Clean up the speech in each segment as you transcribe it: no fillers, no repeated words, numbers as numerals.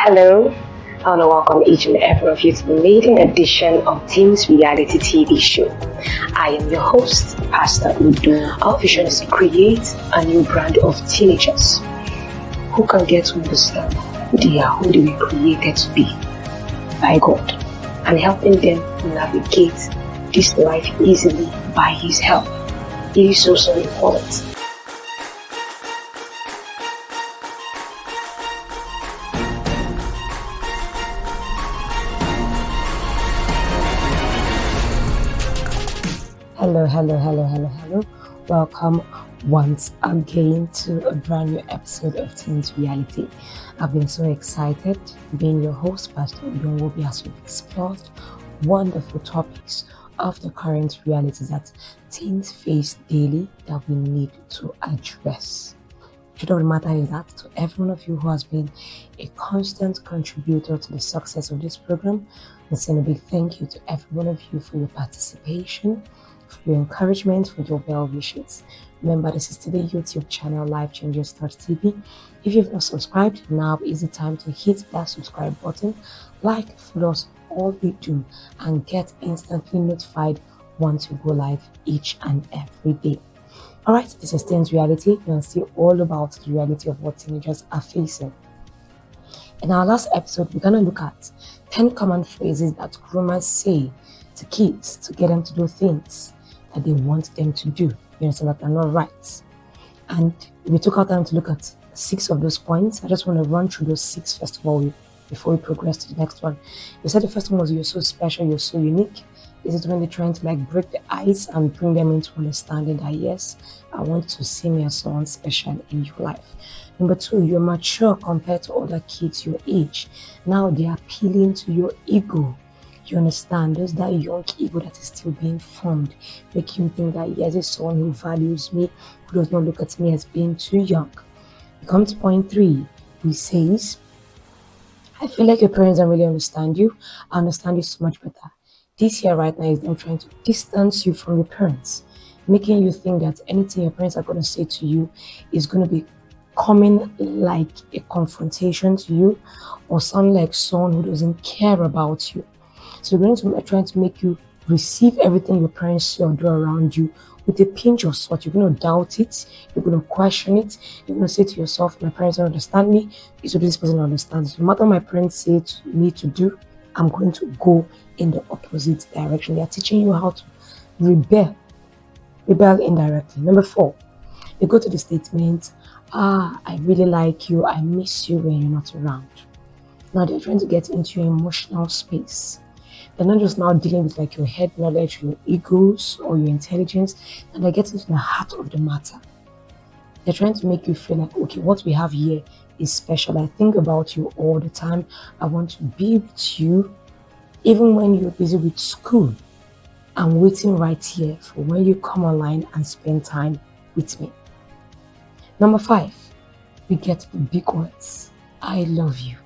Hello, I want to welcome each and every of you to the maiden edition of Teens Reality TV Show. I am your host, Pastor Udo. Our vision is to create a new brand of teenagers who can get to understand who they are, who they were created to be by God, and helping them navigate this life easily by His help. It is so important. Hello. Welcome once again to a brand new episode of Teens Reality. I've been so excited being your host, Pastor Udo Nwobi, as we've explored wonderful topics of the current realities that teens face daily that we need to address. The truth of the matter is that to every one of you who has been a constant contributor to the success of this program, I'm saying a big thank you to every one of you for your participation, for your encouragement, for your well wishes. Remember, this is still the YouTube channel LifeChangersTV. If you've not subscribed, now is the time to hit that subscribe button, like, follow us all we do, and get instantly notified once we go live each and every day. Alright, this is Teens Reality. You're going to see all about the reality of what teenagers are facing. In our last episode, we're going to look at 10 common phrases that groomers say to kids to get them to do things that they want them to do. You understand, that are not right. And we took our time to look at 6 of those points. I just want to run through those 6 first of all before we progress to the next one. You said the first one was you're so special, you're so unique. Is it when they're trying to break the ice and bring them into understanding that yes, I want to see me as someone special in your life? Number 2, you're mature compared to other kids your age. Now they're appealing to your ego. You understand? There's that young ego that is still being formed, making you think that yes, it's someone who values me, who does not look at me as being too young. We come to point 3, he says, I feel like your parents don't really understand you. I understand you so much better. This here right now is them trying to distance you from your parents, making you think that anything your parents are going to say to you is going to be coming like a confrontation to you or sound like someone who doesn't care about you. So they're going to trying to make you receive everything your parents say or do around you with a pinch of salt. You're going to doubt it. You're going to question it. You're going to say to yourself, my parents don't understand me. So this person understands. No matter what my parents say to me to do, I'm going to go in the opposite direction. They are teaching you how to rebel indirectly. Number 4, they go to the statement, I really like you. I miss you when you're not around. Now they're trying to get into your emotional space. They're not just now dealing with your head knowledge, your egos, or your intelligence, and they're getting to the heart of the matter. They're trying to make you feel like, okay, what we have here is special. I think about you all the time. I want to be with you, even when you're busy with school. I'm waiting right here for when you come online and spend time with me. Number 5, we get the big words. I love you.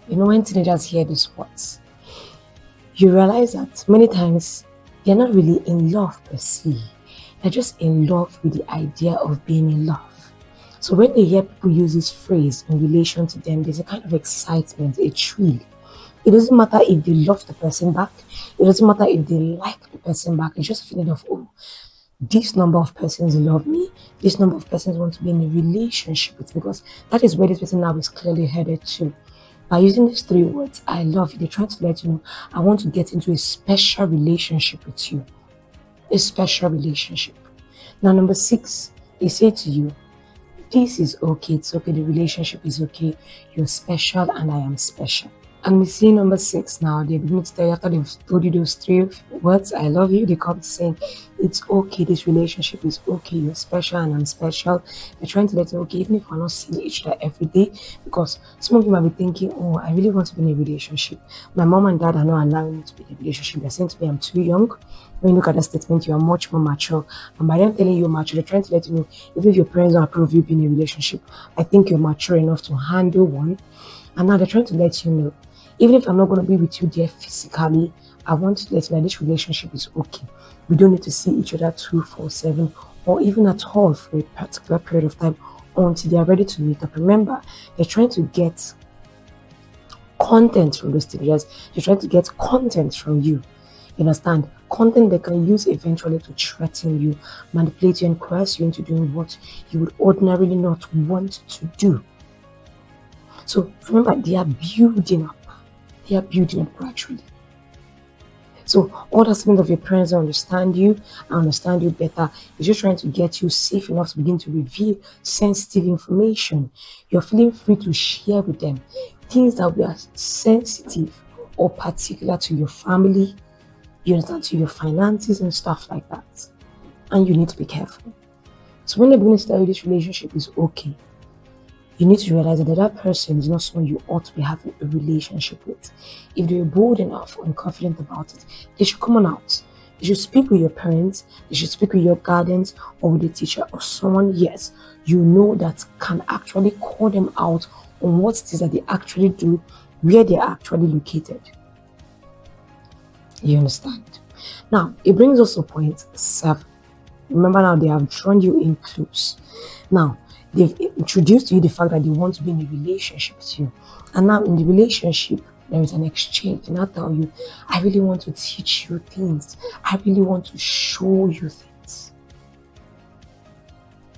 You know, when teenagers hear these words, you realize that many times they're not really in love per se. They're just in love with the idea of being in love. So when they hear people use this phrase in relation to them, there's a kind of excitement, a thrill. It doesn't matter if they love the person back. It doesn't matter if they like the person back. It's just a feeling of, oh, this number of persons love me. This number of persons want to be in a relationship with me, because that is where this person now is clearly headed to. By using these 3 words, I love you, they're trying to let you know, I want to get into a special relationship with you. A special relationship. Now, number 6, they say to you, this is okay, it's okay, the relationship is okay, you're special and I am special. And we see number 6 now, they begin to tell you, after they've told you those 3 words, I love you, they come to saying, it's okay, this relationship is okay, you're special and I'm special. They're trying to let you know, okay, even if we're not seeing each other every day, because some of you might be thinking, oh, I really want to be in a relationship. My mom and dad are not allowing me to be in a relationship. They're saying to me, I'm too young. When you look at the statement, you are much more mature. And by them telling you you're mature, they're trying to let you know, even if your parents don't approve of you being in a relationship, I think you're mature enough to handle one. And now they're trying to let you know, even if I'm not going to be with you there physically, I want to let you know this relationship is okay. We don't need to see each other 24/7 or even at all for a particular period of time until they are ready to meet up. Remember, they're trying to get content from those things. They're trying to get content from you. You understand? Content they can use eventually to threaten you, manipulate you, and coerce you into doing what you would ordinarily not want to do. So remember, they are building up. They are building up gradually. So all that segment of your parents understand you and understand you better is just trying to get you safe enough to begin to reveal sensitive information. You're feeling free to share with them things that were sensitive or particular to your family, you understand, to your finances and stuff like that. And you need to be careful. So when they're beginning to tell you this relationship is okay, you need to realize that that person is not someone you ought to be having a relationship with. If they're bold enough and confident about it, they should come on out. They should speak with your parents, they should speak with your guardians or with a teacher or someone, yes, you know, that can actually call them out on what it is that they actually do, where they're actually located. You understand? Now, it brings us to point 7. Remember now, they have drawn you in close. Now, they've introduced to you the fact that they want to be in a relationship with you. And now in the relationship, there is an exchange. And I tell you, I really want to teach you things. I really want to show you things.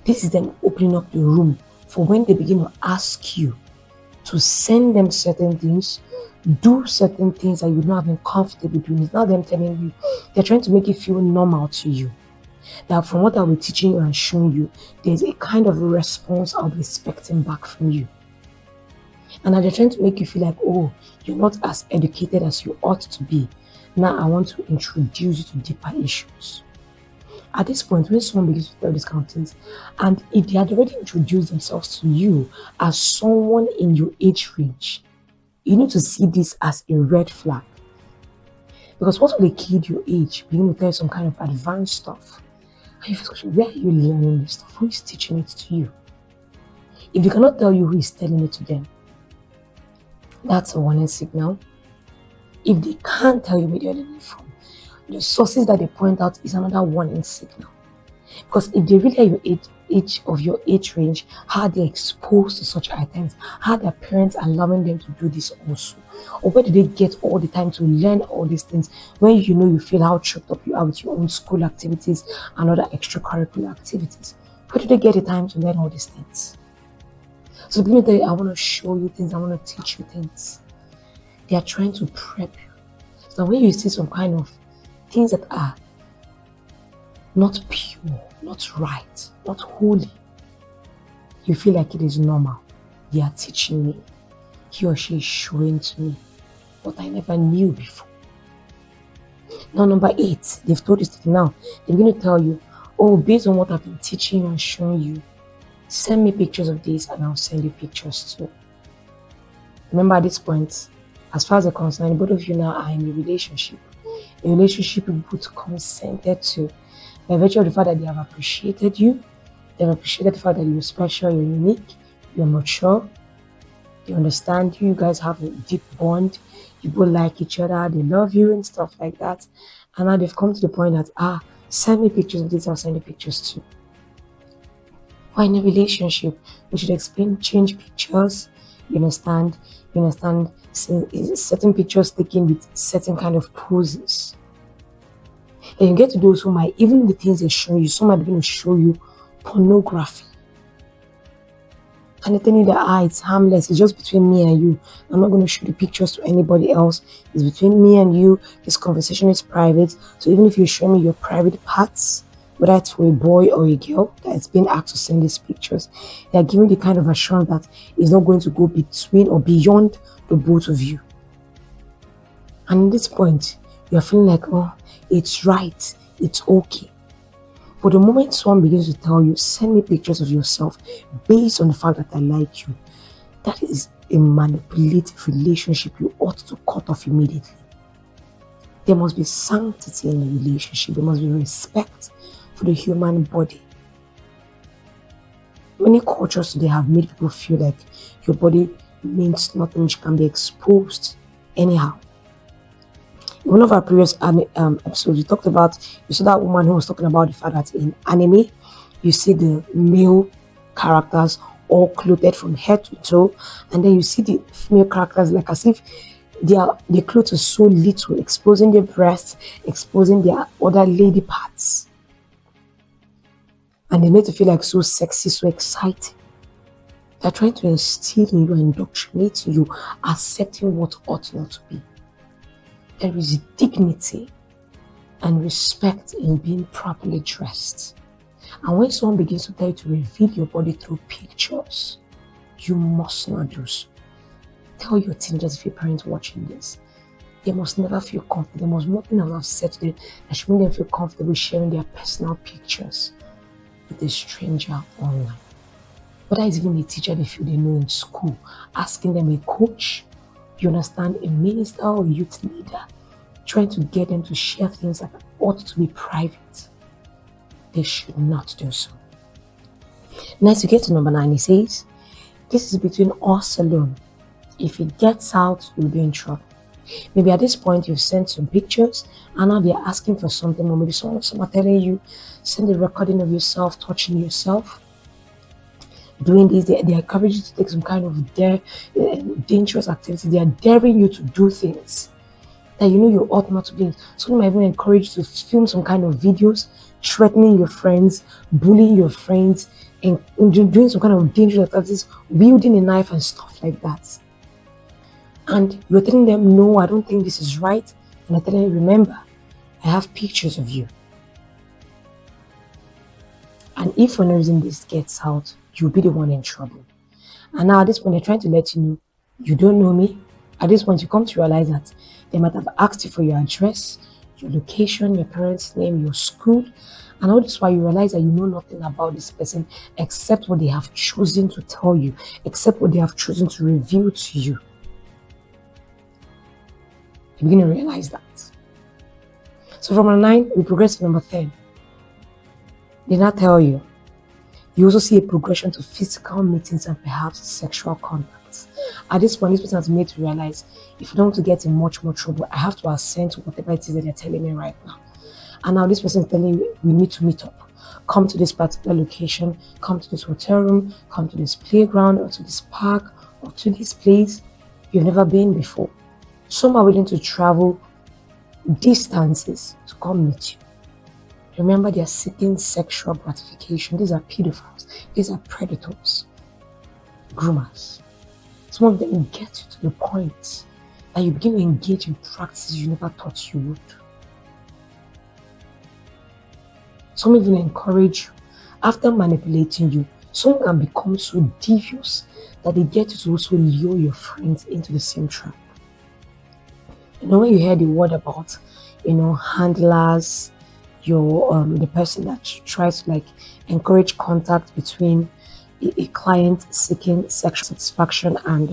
This is them opening up the room for when they begin to ask you to send them certain things, do certain things that you're not even comfortable doing. It's not them telling you. They're trying to make it feel normal to you. That from what I'll be teaching you and showing you, there's a kind of response I'll be expecting back from you. And they're trying to make you feel like, oh, you're not as educated as you ought to be. Now I want to introduce you to deeper issues. At this point, when someone begins to tell these kind of things, and if they had already introduced themselves to you as someone in your age range, you need to see this as a red flag. Because once they kid your age, begin to tell you some kind of advanced stuff, and you feel, where are you learning this stuff? Who is teaching it to you? If they cannot tell you who is telling it to them, that's a warning signal. If they can't tell you where they're learning from, the sources that they point out is another warning signal. Because if they really are your age range, how they're exposed to such items, how their parents are allowing them to do this also, or where do they get all the time to learn all these things when you know you feel how choked up you are with your own school activities and other extracurricular activities? Where do they get the time to learn all these things? So the beginning, I want to show you things, I want to teach you things. They are trying to prep you. So when you see some kind of things that are not pure, not right, not holy, you feel like it is normal. They are teaching me. He or she is showing to me what I never knew before. Now, number 8, they've told you this now. They're going to tell you, oh, based on what I've been teaching you and showing you, send me pictures of this and I'll send you pictures too. Remember, at this point, as far as they're concerned, both of you now are in a relationship. A relationship you both consented to. By virtue of the fact that they have appreciated you, they've appreciated the fact that you're special, you're unique, you're mature, they understand you, you guys have a deep bond, you both like each other, they love you and stuff like that. And now they've come to the point that, send me pictures of this, I'll send you pictures too. We're in a relationship, we should change pictures, you understand, certain pictures taken with certain kind of poses. And you get to those who might, even the things they show you, some might begin to show you pornography. And they tell you that it's harmless, it's just between me and you. I'm not going to show the pictures to anybody else. It's between me and you. This conversation is private. So even if you show me your private parts, whether it's for a boy or a girl that's been asked to send these pictures, they are giving the kind of assurance that it's not going to go between or beyond the both of you. And at this point, you're feeling like, oh, it's right, it's okay. But the moment someone begins to tell you, send me pictures of yourself based on the fact that I like you, that is a manipulative relationship you ought to cut off immediately. There must be sanctity in the relationship. There must be respect for the human body. Many cultures today have made people feel like your body means nothing, which can be exposed anyhow. In one of our previous episodes, we talked about, you saw that woman who was talking about the fact that in anime, you see the male characters all clothed from head to toe, and then you see the female characters like as if their clothes are so little, exposing their breasts, exposing their other lady parts, and they make you feel like so sexy, so exciting. They're trying to instill in you, indoctrinate you, accepting what ought not to be. There is dignity and respect in being properly dressed. And when someone begins to tell you to reveal your body through pictures, you must not do so. Tell your teenagers, if your parents watching this, they must never feel comfortable. There must nothing I have said to them that should make them feel comfortable sharing their personal pictures with a stranger online. Whether it's even a teacher they feel they know in school, asking them, a coach, you understand, a minister or youth leader, trying to get them to share things that ought to be private. They should not do so. Next, you get to number 9. It says, this is between us alone. If it gets out, you'll be in trouble. Maybe at this point, you've sent some pictures, and now they're asking for something, or maybe someone telling you, send a recording of yourself, touching yourself. Doing this, they encourage you to take some kind of dangerous activity. They are daring you to do things that you know you ought not to be. Some might even encourage you to film some kind of videos, threatening your friends, bullying your friends, and doing some kind of dangerous activities, wielding a knife and stuff like that. And you're telling them, no, I don't think this is right. And I'm telling them, remember, I have pictures of you. And if for no reason this gets out, you'll be the one in trouble. And now at this point, they're trying to let you know, you don't know me. At this point, you come to realize that they might have asked you for your address, your location, your parents' name, your school. And all this while you realize that you know nothing about this person except what they have chosen to tell you, except what they have chosen to reveal to you. You begin to realize that. So from number 9, we progress to number 10. They not tell you. You also see a progression to physical meetings and perhaps sexual contacts. At this point, this person has made to realize, if you don't want to get in much more trouble, I have to assent to whatever it is that they're telling me right now. And now this person is telling you, we need to meet up. Come to this particular location, come to this hotel room, come to this playground, or to this park, or to this place you've never been before. Some are willing to travel distances to come meet you. Remember, they are seeking sexual gratification. These are pedophiles. These are predators. Groomers. Some of them get you to the point that you begin to engage in practices you never thought you would. Some even encourage you. After manipulating you, some can become so devious that they get you to also lure your friends into the same trap. You know, when you hear the word about, handlers, the person that tries to encourage contact between a client seeking sexual satisfaction and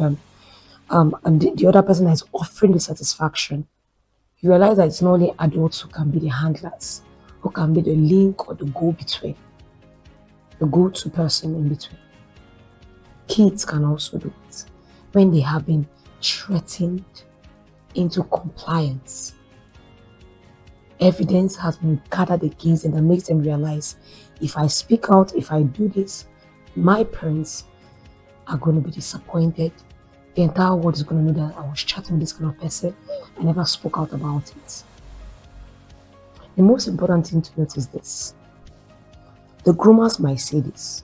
the other person that is offering the satisfaction, you realize that it's not only adults who can be the handlers, who can be the link or the go-between, the go-to person in between. Kids can also do it when they have been threatened into compliance. Evidence has been gathered against them that makes them realize, if I speak out, if I do this, my parents are going to be disappointed. The entire world is going to know that I was chatting with this kind of person. I never spoke out about it. The most important thing to note is this. The groomers might say this.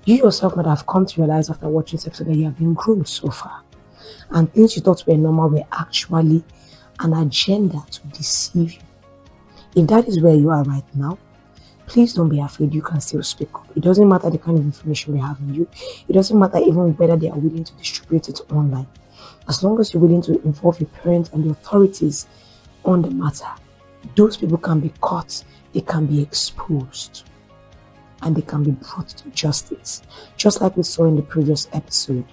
You yourself might have come to realize after watching this episode that you have been groomed so far. And things you thought were normal were actually an agenda to deceive you. If that is where you are right now, please don't be afraid. You can still speak up. It doesn't matter the kind of information they have on you. It doesn't matter even whether they are willing to distribute it online. As long as you're willing to involve your parents and the authorities on the matter, those people can be caught, they can be exposed, and they can be brought to justice. Just like we saw in the previous episode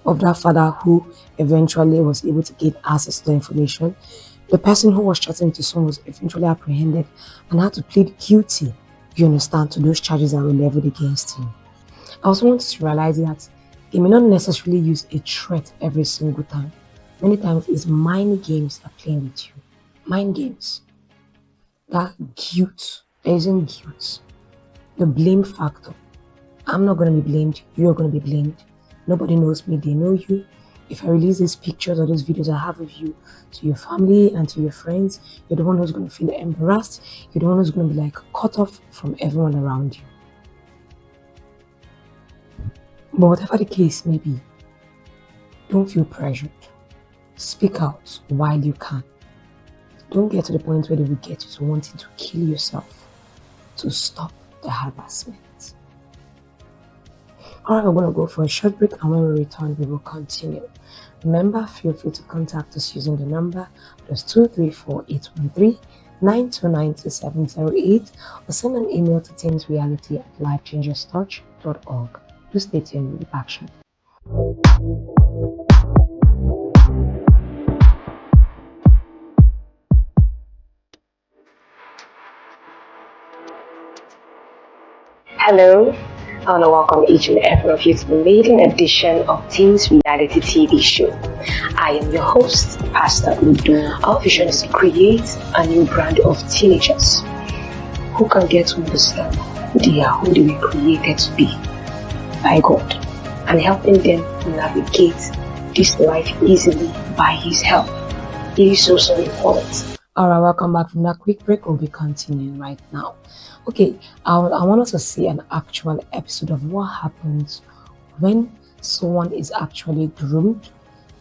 of that father who eventually was able to get access to the information. The person who was chatting to someone was eventually apprehended and had to plead guilty, you understand, to those charges that were leveled against him. I also want you to realize that they may not necessarily use a threat every single time. Many times it's mind games that are playing with you. Mind games. That guilt, there isn't guilt. The blame factor. I'm not going to be blamed. You're going to be blamed. Nobody knows me. They know you. If I release these pictures or those videos I have of you to your family and to your friends, you're the one who's going to feel embarrassed. You're the one who's going to be like cut off from everyone around you. But whatever the case may be, don't feel pressured. Speak out while you can. Don't get to the point where they will get you to wanting to kill yourself to stop the harassment. Alright, we're going to go for a short break, and when we return, we will continue. Remember, feel free to contact us using the number +234 813 929 2708 or send an email to teensreality@lifechangerstouch.org. Do stay tuned with the action. Hello, I want to welcome each and every of you to the maiden edition of Teens Reality TV show. I am your host, Pastor Udo. Our vision is to create a new brand of teenagers who can get to understand who they are, who they were created to be by God, and helping them navigate this life easily by His help. It is so important. Alright, welcome back from that quick break. We'll be continuing right now. Okay, I want us to see an actual episode of what happens when someone is actually groomed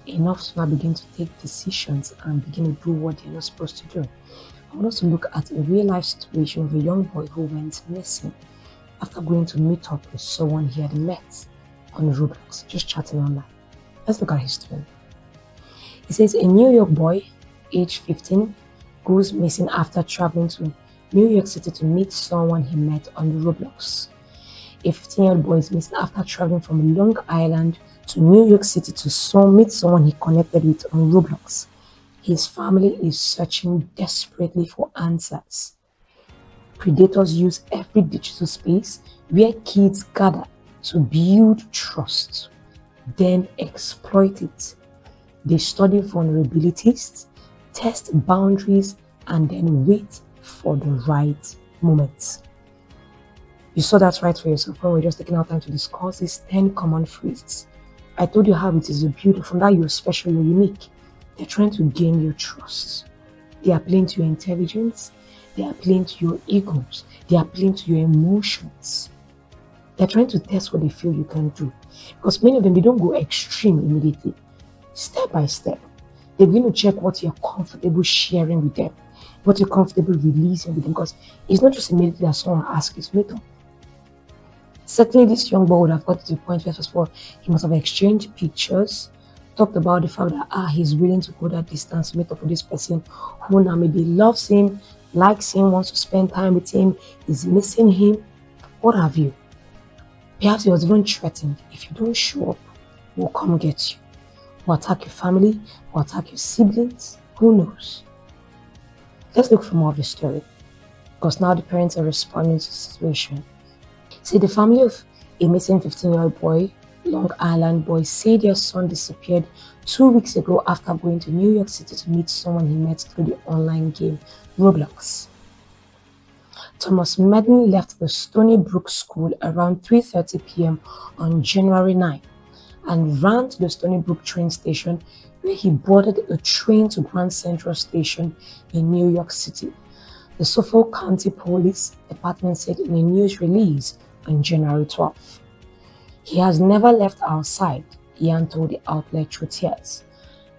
enough to now begin to take decisions and begin to do what they're not supposed to do. I want us to look at a real life situation of a young boy who went missing after going to meet up with someone he had met on Roblox, just chatting online. Let's look at his story. He says a New York boy, age 15, goes missing after traveling to New York City to meet someone he met on Roblox. A 15-year-old boy is missing after traveling from Long Island to New York City to meet someone he connected with on Roblox. His family is searching desperately for answers. Predators use every digital space where kids gather to build trust, then exploit it. They study vulnerabilities, test boundaries, and then wait for the right moment. You saw that right for yourself when we're just taking our time to discuss these 10 common phrases. I told you how it is beautiful, that you're special, you're unique. They're trying to gain your trust. They are playing to your intelligence. They are playing to your egos. They are playing to your emotions. They're trying to test what they feel you can do. Because many of them, they don't go extreme immediately. Step by step, they're going to check what you're comfortable sharing with them, what you're comfortable releasing with them, because it's not just immediately that someone asks you to meet up. Certainly, this young boy would have got to the point where, first of all, he must have exchanged pictures, talked about the fact that he's willing to go that distance to meet up with this person who now maybe loves him, likes him, wants to spend time with him, is missing him, what have you. Perhaps he was even threatened. If you don't show up, we'll come get you. We'll attack your family, we'll attack your siblings, who knows. Let's look for more of the story, because now the parents are responding to the situation. See, the family of a missing 15-year-old boy, Long Island boy, say their son disappeared 2 weeks ago after going to New York City to meet someone he met through the online game Roblox. Thomas Medlin left the Stony Brook School around 3:30 p.m. on January 9 and ran to the Stony Brook train station, where he boarded a train to Grand Central Station in New York City. The Suffolk County Police Department said in a news release on January 12. He has never left our side, Ian told the outlet through tears.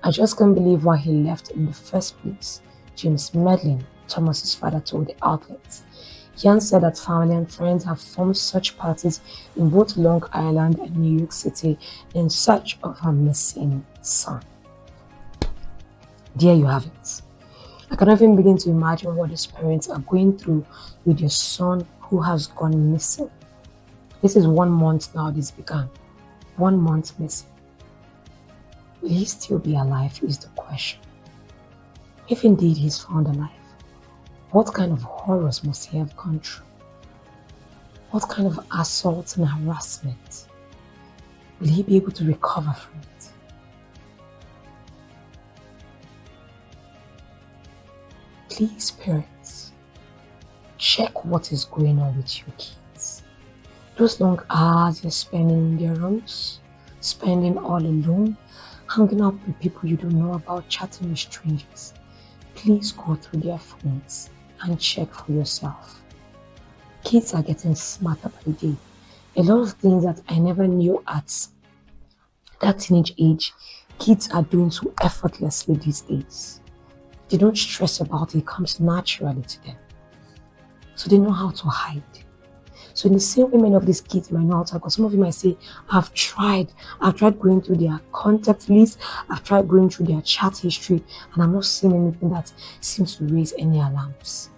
I just can't believe why he left in the first place, James Medlin, Thomas's father, told the outlet. Ian said that family and friends have formed search parties in both Long Island and New York City in search of her missing son. There you have it. I cannot even begin to imagine what these parents are going through with their son who has gone missing. This is 1 month now this began. 1 month missing. Will he still be alive is the question. If indeed he's found alive, what kind of horrors must he have gone through? What kind of assault and harassment? Will he be able to recover from it? Please, parents, check what is going on with your kids. Those long hours you're spending in their rooms, spending all alone, hanging out with people you don't know about, chatting with strangers. Please go through their phones and check for yourself. Kids are getting smarter by the day. A lot of things that I never knew at that teenage age, kids are doing so effortlessly these days. They don't stress about it, it comes naturally to them. So they know how to hide. So in the same way, many of these kids might not, because some of you might say, I've tried going through their contact list, I've tried going through their chat history, and I'm not seeing anything that seems to raise any alarms.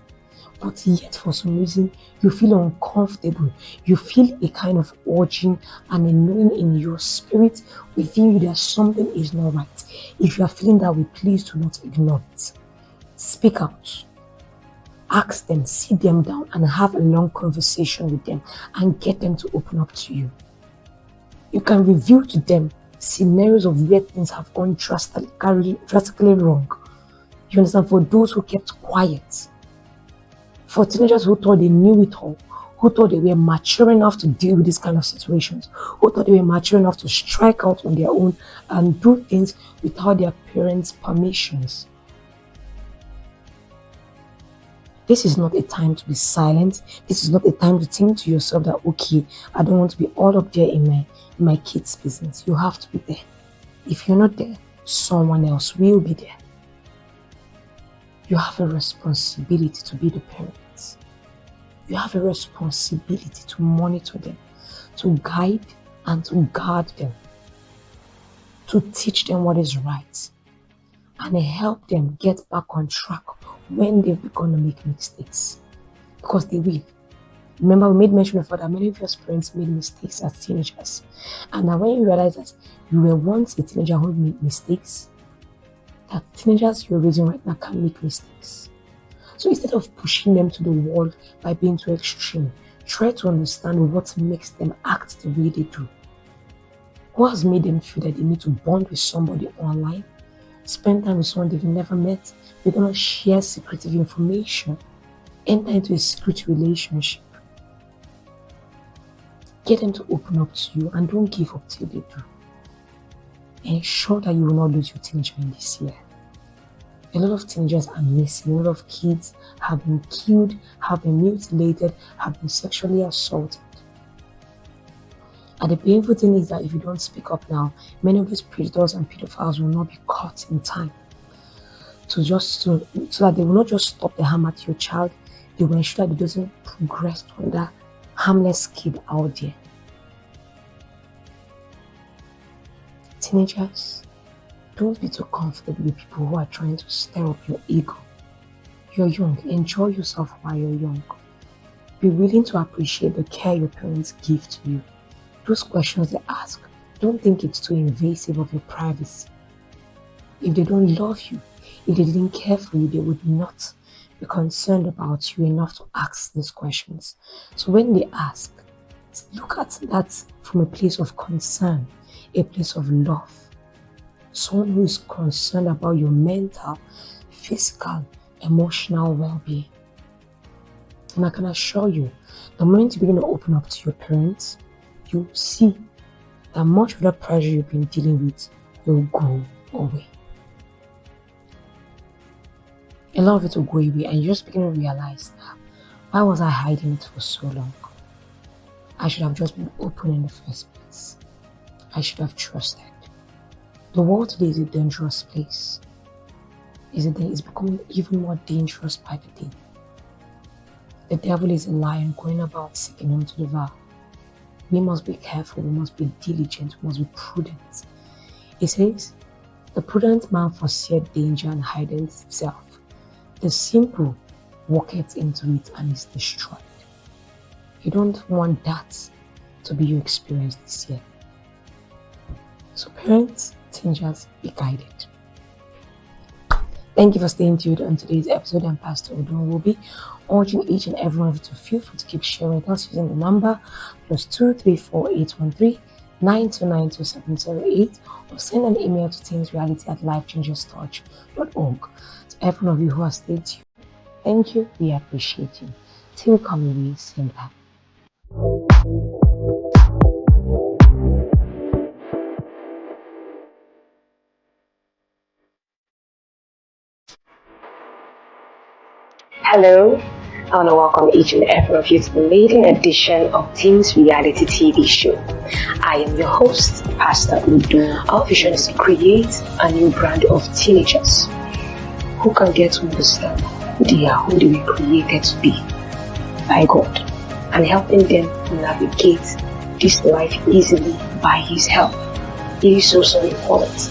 But yet, for some reason, you feel uncomfortable. You feel a kind of urging and a knowing in your spirit within you that something is not right. If you are feeling that way, please do not ignore it. Speak out. Ask them, sit them down, and have a long conversation with them and get them to open up to you. You can reveal to them scenarios of where things have gone drastically wrong. You understand? For those who kept quiet. For teenagers who thought they knew it all, who thought they were mature enough to deal with these kind of situations, who thought they were mature enough to strike out on their own and do things without their parents' permissions. This is not a time to be silent. This is not a time to think to yourself that, okay, I don't want to be all up there in my kids' business. You have to be there. If you're not there, someone else will be there. You have a responsibility to be the parents. You have a responsibility to monitor them, to guide and to guard them, to teach them what is right, and help them get back on track when they've begun to make mistakes. Because they will. Remember, we made mention before that many of your parents made mistakes as teenagers. And now when you realize that you were once a teenager who made mistakes, that teenagers you're raising right now can make mistakes. So instead of pushing them to the wall by being too extreme, try to understand what makes them act the way they do. What has made them feel that they need to bond with somebody online, spend time with someone they've never met, they're going to share secretive information, enter into a secret relationship. Get them to open up to you and don't give up till they do. Ensure that you will not lose your teenager in this year. A lot of teenagers are missing. A lot of kids have been killed, have been mutilated, have been sexually assaulted. And the painful thing is that if you don't speak up now, many of these predators and pedophiles will not be caught in time. So that they will not just stop the harm at your child, they will ensure that it doesn't progress to that harmless kid out there. Teenagers, don't be too comfortable with people who are trying to stir up your ego. You're young. Enjoy yourself while you're young. Be willing to appreciate the care your parents give to you. Those questions they ask, don't think it's too invasive of your privacy. If they don't love you, if they didn't care for you, they would not be concerned about you enough to ask these questions. So when they ask, look at that from a place of concern, a place of love. Someone who is concerned about your mental, physical, emotional well-being. And I can assure you, the moment you begin to open up to your parents, you see that much of the pressure you've been dealing with will go away. A lot of it will go away, and you just begin to realize that, why was I hiding it for so long? I should have just been open in the first place. I should have trusted. The world today is a dangerous place. It's becoming even more dangerous by the day. The devil is a lion going about seeking him to devour. We must be careful, we must be diligent, we must be prudent. It says, the prudent man foreseeth danger and hideth himself. The simple walketh into it and is destroyed. You don't want that to be your experience this year. So parents, teenagers, be guided. Thank you for staying tuned on today's episode. I'm Pastor Udo Nwobi, urging each and every one of you to feel free to keep sharing with us using the number +234 813 929 2708 or send an email to teensreality@lifechangerstouch.org. To every one of you who has stayed tuned, thank you. We appreciate you. Till we come away, same time. Hello, I want to welcome each and every of you to the maiden edition of Teens Reality TV show. I am your host, Pastor Udo. Our vision is to create a new brand of teenagers who can get to understand who they are, who they were created to be by God, and helping them navigate this life easily by His help. It is so important